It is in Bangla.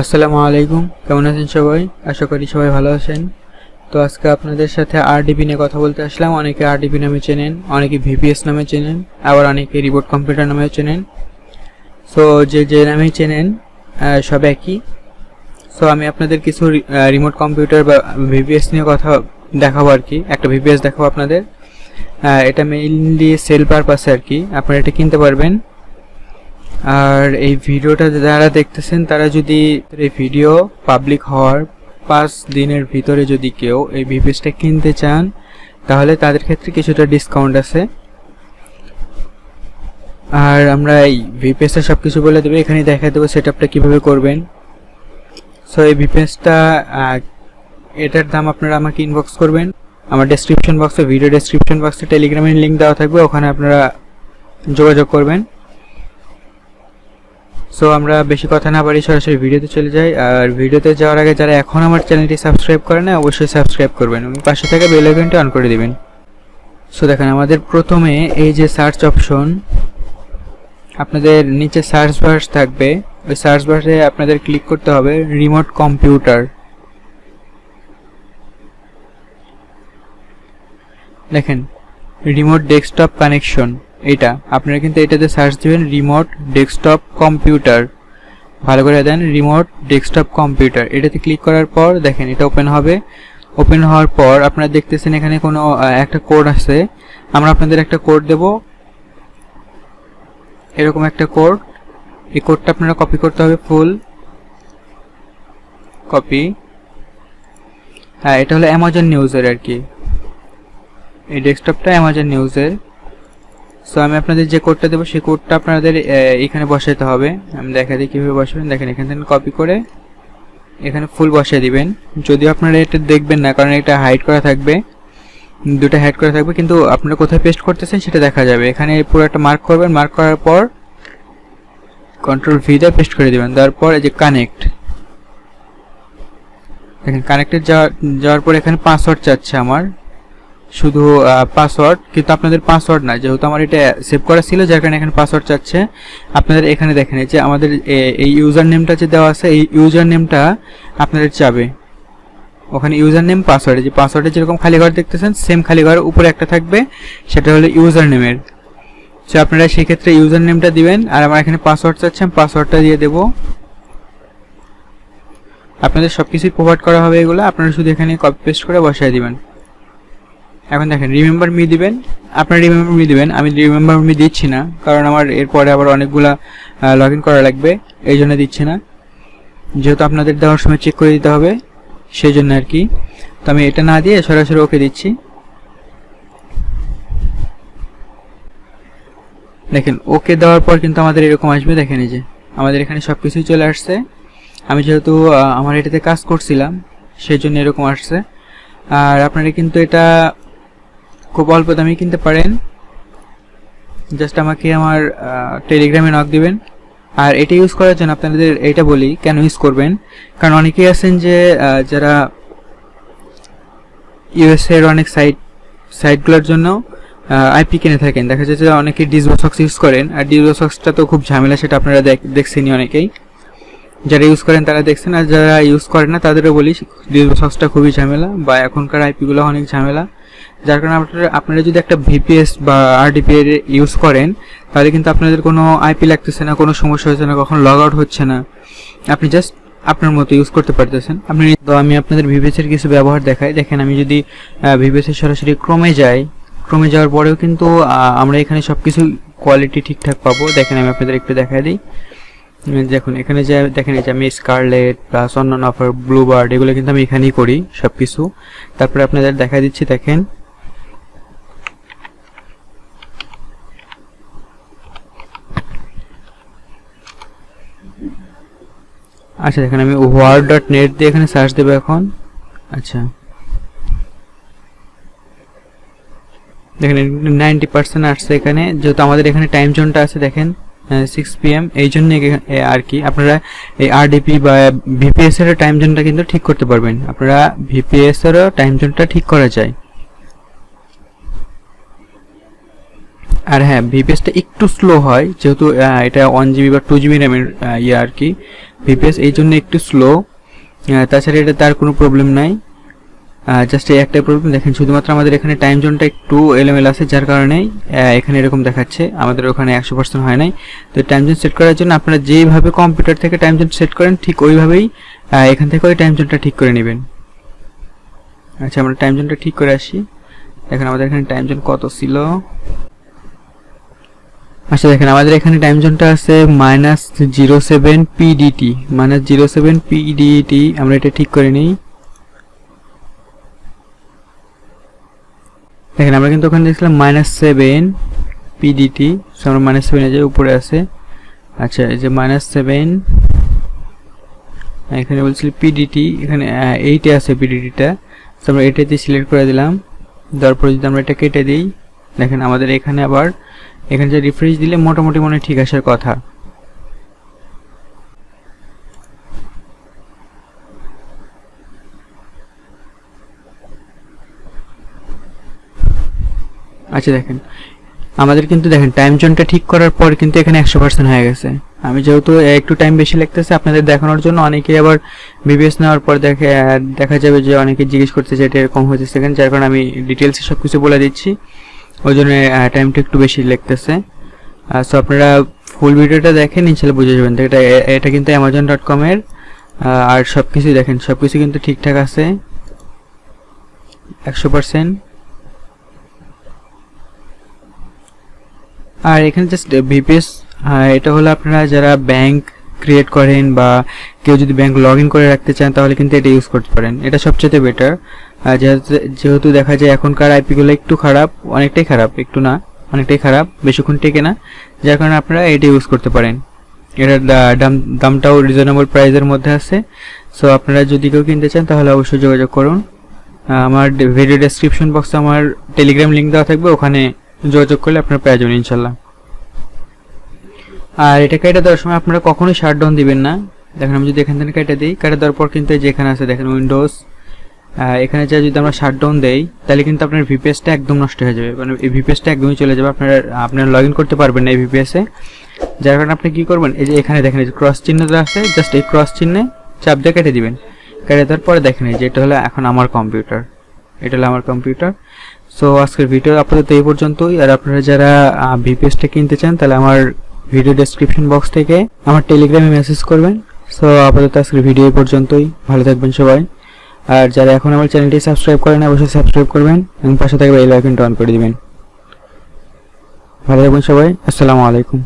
আসসালামু আলাইকুম, কেমন আছেন সবাই? আশা করি সবাই ভালো আছেন। তো আজকে আপনাদের সাথে আরডিপি নিয়ে কথা বলতে আসলাম। অনেকে আরডিপি নামে চেনেন, অনেকে ভিপিএস নামে চেনেন, আবার অনেকে রিমোট কম্পিউটার নামেও চেনেন। সো যে নামেই চেনেন সব একই। সো আমি আপনাদের কিছু রিমোট কম্পিউটার বা ভিপিএস নিয়ে কথা দেখাবো আর কি। একটা ভিপিএস দেখাবো আপনাদের। এটা মেইনলি সেল পারপাসে আর কি, আপনারা এটা কিনতে পারবেন। আর এই ভিডিওটা যারা দেখতেছেন তারা যদি এই ভিডিও পাবলিক হওয়ার 5 দিনের ভিতরে যদি কেউ এই ভিপিএসটা কিনতে চান তাহলে তাদের ক্ষেত্রে কিছুটা ডিসকাউন্ট আছে। আর আমরা এই ভিপিএসটা সব কিছু বলে দেবো, এখানে দেখা দেবো সেটআপটা কীভাবে করবেন। সো এই ভিপিএসটা এটার দাম আপনারা আমাকে ইনবক্স করবেন। আমার ডেসক্রিপশন বক্সে, ভিডিও ডেসক্রিপশন বক্সে টেলিগ্রামের লিঙ্ক দেওয়া থাকবে, ওখানে আপনারা যোগাযোগ করবেন। সো আমরা বেশি কথা না বাড়ি সরাসরি ভিডিওতে চলে যাই। আর ভিডিওতে যাওয়ার আগে যারা এখন আমার চ্যানেলটি সাবস্ক্রাইব করে না অবশ্যই সাবস্ক্রাইব করবেন এবং পাশে থেকে বেল আইকনটি অন করে দিবেন। সো দেখেন, আমাদের প্রথমে এই যে সার্চ অপশন, আপনাদের নিচে সার্চ বার থাকবে, ওই সার্চ বারে আপনাদের ক্লিক করতে হবে রিমোট কম্পিউটার। দেখেন রিমোট ডেস্কটপ কানেকশন, এটা আপনারা কিন্তু এটাতে সার্চ দিবেন রিমোট ডেস্কটপ কম্পিউটার। ভালো করে দেন রিমোট ডেস্কটপ কম্পিউটার, এটাতে ক্লিক করার পর দেখেন এটা ওপেন হবে। ওপেন হওয়ার পর আপনারা দেখতেছেন এখানে কোনো একটা কোড আছে। আমরা আপনাদের একটা কোড দেব, এরকম একটা কোড। এই কোডটা আপনারা কপি করতে হবে, ফুল কপি। হ্যাঁ, এটা হলো অ্যামাজন নিউজের আর কি, এই ডেস্কটপটা অ্যামাজন নিউজের। সো আমি আপনাদের যে কোডটা দেবো সেই কোডটা আপনাদের এখানে বসাতে হবে। আমি দেখা দিই কীভাবে বসাবেন। দেখেন এখান থেকে কপি করে এখানে ফুল বসিয়ে দিবেন। যদিও আপনারা এটা দেখবেন না, কারণ এটা হাইড করা থাকবে, দুটো হাইড করা থাকবে, কিন্তু আপনারা কোথায় পেস্ট করতেছেন সেটা দেখা যাবে। এখানে পুরো একটা মার্ক করবেন, মার্ক করার পর কন্ট্রোল ভি দিয়ে পেস্ট করে দেবেন। তারপর এই যে কানেক্ট, দেখেন কানেক্টেড যাওয়ার পর এখানে পাসওয়ার্ড চাচ্ছে আমার, শুধু পাসওয়ার্ড, কিন্তু আপনাদের পাসওয়ার্ড না, যেহেতু আমার এটা সেভ করা ছিল যার কারণে এখানে পাসওয়ার্ড চাচ্ছে। আপনাদের এখানে দেখেন যে আমাদের এই ইউজার নেমটা যে দেওয়া আছে, এই ইউজার নেমটা আপনাদের চাবে ওখানে। ইউজার নেম পাসওয়ার্ড, যে পাসওয়ার্ডে যেরকম খালি ঘর দেখতেছেন সেম খালি ঘর উপরে একটা থাকবে, সেটা হলো ইউজার নেমের। সো আপনারা সেই ক্ষেত্রে ইউজার নেমটা দিবেন। আর আমার এখানে পাসওয়ার্ড চাচ্ছে, আমি পাসওয়ার্ডটা দিয়ে দেবো। আপনাদের সব কিছুই প্রোভাইড করা হবে এগুলো, আপনারা শুধু এখানে কপি পেস্ট করে বসায় দিবেন। এখন দেখেন রিমেম্বার মি দিবেন, আপনারা রিমেম্বার মি দিবেন। আমি রিমেম্বার মি দিচ্ছি না, কারণ আমার এরপরে আবার অনেকগুলা লগ ইন করা লাগবে, এই জন্য দিচ্ছি না। যেহেতু আপনাদের দেওয়ার সময় চেক করে দিতে হবে সেই জন্য আর কি। তো আমি এটা না দিয়ে সরাসরি ওকে দিচ্ছি। দেখেন ওকে দেওয়ার পর কিন্তু আমাদের এরকম আসবে। দেখেন এই যে আমাদের এখানে সব কিছুই চলে আসছে। আমি যেহেতু আমার এটাতে কাজ করছিলাম সেই জন্য এরকম আসছে। আর আপনারা কিন্তু এটা খুব অল্প দামে কিনতে পারেন। জাস্ট আমাকে আমার টেলিগ্রামে নক দিবেন। আর এটা ইউজ করার জন্য আপনাদের এটা বলি কেন ইউজ করবেন, কারণ অনেকেই আছেন যে যারা ইউএসএ এর অনেক সাইটগুলোর জন্য আইপি কিনে থাকেন। দেখা যাচ্ছে যে অনেকে ডিসবক্স ইউজ করেন, আর ডিসবক্সটা তো খুব ঝামেলা, সেটা আপনারা দেখছেনই অনেকেই। যারা ইউজ করেন তারা দেখছেন, আর যারা ইউজ করেন না তাদেরও বলি ডিসবক্সটা খুবই ঝামেলা, বা এখনকার আইপিগুলো অনেক ঝামেলা। যার কারণে আপনারা যদি একটা ভিপিএস বা আরডিপি ইউজ করেন তাহলে কিন্তু আপনাদের কোনো আইপি লাগতেছে না, কোনো সমস্যা হচ্ছে না, কখনো লগ আউট হচ্ছে না, আপনি জাস্ট আপনার মতো ইউজ করতে পারতেছেন। তো আমি আপনাদের ভিপিএস এর কিছু ব্যবহার দেখাই। দেখেন আমি যদি ভিপিএস এর সরাসরি ক্রোমে যাই, ক্রোমে যাওয়ার পরেও কিন্তু আমরা এখানে সব কিছু কোয়ালিটি ঠিকঠাক পাবো। দেখেন আমি আপনাদের একটু দেখাই দিই। দেখুন এখানে যে দেখেন এই যে আমি স্কারলেট প্লাস অন্যান্য অফার, ব্লুবার্ড, এগুলো কিন্তু আমি এখানেই করি সব কিছু। তারপরে আপনাদের দেখা দিচ্ছি, দেখেন আচ্ছা দেখেন আমি word.net দিয়ে এখানে সার্চ দেবো এখন। আচ্ছা দেখেন 90% আসছে এখানে, যেহেতু আমাদের এখানে টাইম জোনটা আছে দেখেন 6 PM, এই জন্য আর কি আপনারা এই আরডিপি বা ভিপিএস এর টাইম জোনটা কিন্তু ঠিক করতে পারবেন। আপনারা ভিপিএস এর টাইম জোনটা ঠিক করা যায়। আর হ্যাঁ ভিপিএসটা একটু স্লো হয় যেহেতু এটা 1 GB বা 2 GB র্যামের আর কি ভিপিএস, এই জন্য একটু স্লো। তাছাড়া এটা তার কোনো প্রবলেম নাই, জাস্ট এই একটাই প্রবলেম। দেখেন শুধুমাত্র আমাদের এখানে টাইম জোনটা একটু এলোমেল আছে, যার কারণে এখানে এরকম দেখাচ্ছে, আমাদের ওখানে 100% হয় নাই। তো টাইম জোন সেট করার জন্য আপনারা যেইভাবে কম্পিউটার থেকে টাইম জোন সেট করেন ঠিক ওইভাবেই এখান থেকে ওই টাইম জোনটা ঠিক করে নেবেন। আচ্ছা আমরা টাইম জোনটা ঠিক করে আসি। দেখেন আমাদের এখানে টাইম জোন কত ছিল। আচ্ছা দেখেন আমাদের এখানে টাইম জোনটা আছে -07 PDT, -07 PDT। আমরা এটা ঠিক করে নিই। দেখেন আমরা কিন্তু ওখানে দেখছিলাম -7 PDT, সো আমরা -7 এ যাই, উপরে আছে। আচ্ছা এই যে -7 এখানে বলছিল PDT, এখানে 8 এ আছে PDT-টা, সো আমরা এটাতে সিলেক্ট করে দিলাম। তারপর যদি আমরা এটা কেটে দিই, দেখেন আমাদের এখানে আবার এখানে যে রিফ্রেশ দিলে মোটামুটি মনে ঠিক আসার কথা। আচ্ছা দেখেন আমাদের কিন্তু দেখেন টাইম জোনটা ঠিক করার পর কিন্তু এখানে 100% হয়ে গেছে। আমি যেহেতু একটু টাইম বেশি লাগতেছে আপনাদের দেখানোর জন্য, অনেকে আবার ভিপিএস নেওয়ার পর দেখা যাবে যে অনেকে জিজ্ঞেস করতে যে এটা এরকম হয়েছে সেকেন্ড, যার কারণে আমি ডিটেলসে সব কিছু বলে দিচ্ছি, ওই জন্য টাইমটা একটু বেশি লাগতেছে। সো আপনারা ফুল ভিডিওটা দেখেন ইনশাআল্লাহ বুঝে যাবেন। এটা কিন্তু amazon.com এর, আর সব কিছু দেখেন সব কিছু কিন্তু ঠিকঠাক আছে 100%। আর এখানে জাস্ট ভিপিএস, এটা হলো আপনারা যারা ব্যাংক ক্রিয়েট করেন বা কেউ যদি ব্যাংক লগ ইন করে রাখতে চান তাহলে কিন্তু এটা ইউজ করতে পারেন, এটা সবচেয়ে বেটার। যেহেতু দেখা যায় এখনকার আইপিগুলো একটু খারাপ, অনেকটাই খারাপ, একটু না অনেকটাই খারাপ, বেশিক্ষণ টেকে না, যার কারণে আপনারা এটা ইউজ করতে পারেন। এটার দামটাও রিজনেবল প্রাইসের মধ্যে আছে। সো আপনারা যদি কেউ কিনতে চান তাহলে অবশ্যই যোগাযোগ করুন। আমার ভিডিও ডেসক্রিপশন বক্সে আমার টেলিগ্রাম লিঙ্ক দেওয়া থাকবে, ওখানে যোগাযোগ করলে আপনারা পেয়ে যাবেন ইনশাল্লাহ। আর এটা কেটে দেওয়ার সময় আপনারা কখনোই শাটডাউন দিবেন না। দেখেন আমি যদি এখান থেকে কেটে দিই, কেটে দেওয়ার পর কিন্তু যেখানে আছে দেখেন উইন্ডোজ, এখানে যা যদি আমরা শাটডাউন দেই তাহলে কিন্তু আপনার ভিপিএসটা একদম নষ্ট হয়ে যাবে, মানে এই ভিপিএসটা একদমই চলে যাবে, আপনারা লগ ইন করতে পারবেন না এই ভিপিএসে। যার কারণে আপনি কি করবেন, এই যে এখানে দেখেন এই যে ক্রস চিহ্নটা আছে, জাস্ট এই ক্রস চিহ্নে চাপ দিয়ে কেটে দিবেন। কেটে দেওয়ার পরে দেখেন এই যে এটা হলো এখন আমার কম্পিউটার, এটা হলো আমার কম্পিউটার। সো আজকের ভিডিও আপাতত এই পর্যন্তই। আর আপনারা যারা ভিপিএসটা কিনতে চান তাহলে আমার ভিডিও ডেসক্রিপশন বক্স থেকে আমার টেলিগ্রামে মেসেজ করবেন। সো আপাতত আজকের ভিডিও এই পর্যন্তই, ভালো থাকবেন সবাই। আর যারা এখন আমার চ্যানেলটি সাবস্ক্রাইব করেন অবশ্যই সাবস্ক্রাইব করবেন এবং পাশে থাকা বেল আইকনটা অন করে দিবেন। ভালো থাকবেন সবাই, আসসালামু আলাইকুম।